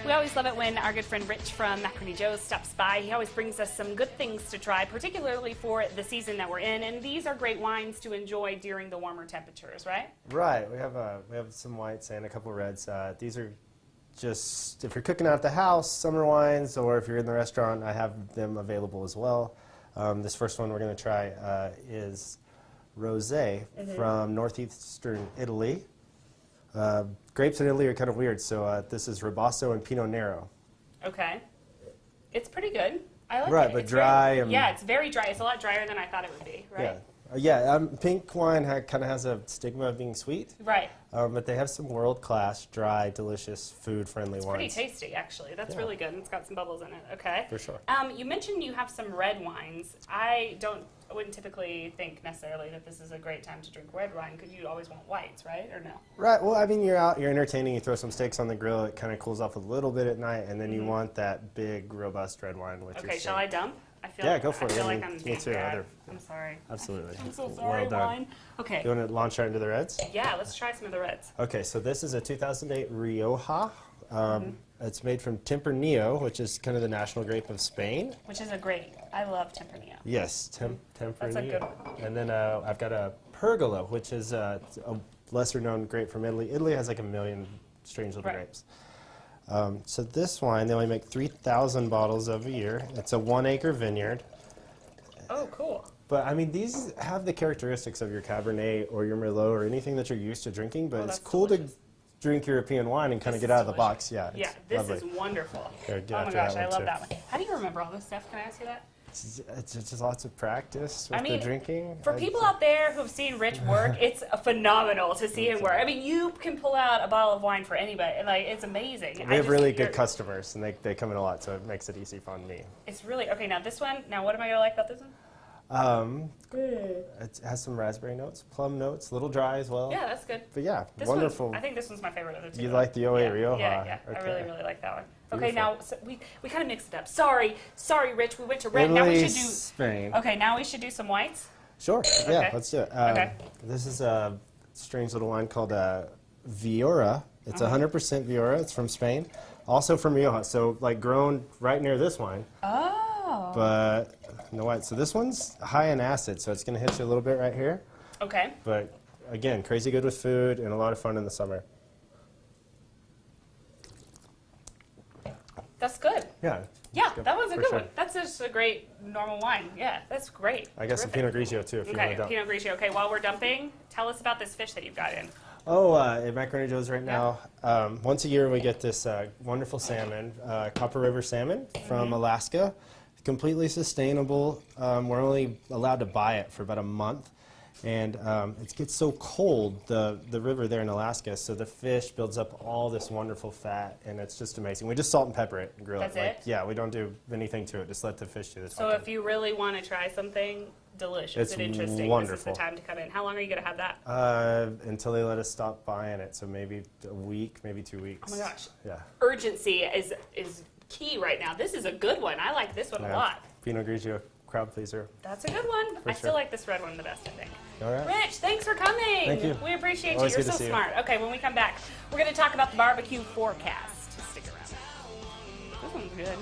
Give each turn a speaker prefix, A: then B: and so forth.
A: We always love it when our good friend Rich from Macaroni Joe's stops by. He always brings us some good things to try, particularly for the season that we're in. And these are great wines to enjoy during the warmer temperatures, right?
B: Right. We have some whites and a couple reds. These are just, if you're cooking out at the house, summer wines, or if you're in the restaurant, I have them available as well. This first one we're going to try is Rosé from northeastern Italy. Grapes in Italy are kind of weird, so this is Robusto and Pinot Nero.
A: Okay. It's pretty good. I like it.
B: Right, but
A: it's
B: dry.
A: yeah, it's very dry. It's a lot drier than I thought it would be, right?
B: Yeah. Pink wine kind of has a stigma of being sweet.
A: Right.
B: But they have some world-class, dry, delicious, food-friendly wines.
A: Pretty tasty, actually. That's really good. And it's got some bubbles in it. Okay.
B: For sure.
A: You mentioned you have some red wines. I wouldn't typically think necessarily that this is a great time to drink red wine because you always want whites, right? Or no?
B: Right. Well, I mean, you're out, you're entertaining, you throw some steaks on the grill, it kind of cools off a little bit at night, and then you want that big, robust red wine with your steak.
A: Shall I dump?
B: Yeah, go for it.
A: I feel like I'm
B: me too.
A: I'm sorry.
B: Absolutely.
A: I'm so sorry,
B: well done.
A: wine. Okay.
B: You want to launch right into the reds?
A: Yeah, let's try some of the reds.
B: Okay, so this is a 2008 Rioja. It's made from Tempranillo, which is kind of the national grape of Spain.
A: Which is a great. I love Tempranillo.
B: Yes, Tempranillo.
A: That's a good one.
B: And then I've got a Pergola, which is a lesser-known grape from Italy. Italy has like a million strange little grapes. So this wine, they only make 3,000 bottles of a year. It's a 1-acre vineyard.
A: Oh, cool.
B: But, I mean, these have the characteristics of your Cabernet or your Merlot or anything that you're used to drinking, but it's cool to drink European wine and kind of get out of the box. Yeah,
A: this is wonderful.
B: Here,
A: oh my gosh, I love that one. How do you remember all this stuff? Can I ask you that?
B: It's just lots of practice with the drinking.
A: For people out there who've seen Rich work, it's phenomenal to see him work. I mean, you can pull out a bottle of wine for anybody. Like, it's amazing.
B: We have really good customers, and they come in a lot, so it makes it easy on me.
A: It's really, okay, now this one, what am I going to like about this one?
B: It has some raspberry notes, plum notes, a little dry as well.
A: Yeah, that's good.
B: But yeah,
A: this
B: wonderful.
A: I think this one's my favorite of the two.
B: You like the 08 Rioja?
A: Yeah.
B: Okay.
A: I really, really like that one.
B: Beautiful.
A: Okay, now so we kind of mixed it up. Sorry, Rich. We went to red.
B: Italy,
A: now we should do
B: Spain.
A: Okay, now we should do some whites.
B: Sure. Yeah, let's do it.
A: Okay.
B: This is a strange little wine called Viora. It's 100% Viora. It's from Spain, also from Rioja. So like grown right near this wine.
A: Oh.
B: But no white. So this one's high in acid, so it's going to hit you a little bit right here.
A: Okay.
B: But again, crazy good with food and a lot of fun in the summer.
A: That's good.
B: Yeah.
A: Yeah, that was a good one. That's just a great normal wine. Yeah, that's great.
B: I guess a Pinot Grigio too, if you want to dump.
A: Pinot Grigio. Okay, while we're dumping, tell us about this fish that you've got in.
B: Oh, at Macaroni Joe's right now, once a year we get this wonderful salmon, Copper River salmon from Alaska. Completely sustainable. We're only allowed to buy it for about a month. And it gets so cold, the river there in Alaska, so the fish builds up all this wonderful fat, and it's just amazing. We just salt and pepper it and grill it.
A: That's it?
B: Yeah, we don't do anything to it. Just let the fish do this.
A: So if you really want to try something delicious and interesting,
B: wonderful.
A: This is the time to come in. How long are you going to have that?
B: Until they let us stop buying it, so maybe a week, maybe 2 weeks.
A: Oh my gosh.
B: Yeah.
A: Urgency is key right now. This is a good one. I like this one a lot.
B: Pinot Grigio, crowd pleaser.
A: That's a good one. I still like this red one the best, I think.
B: All right.
A: Rich, thanks for coming.
B: Thank you.
A: We appreciate
B: Always
A: you. You're
B: good
A: so
B: to see
A: smart.
B: you.
A: Okay, when we come back, we're going to talk about the barbecue forecast. Stick around. This one's good.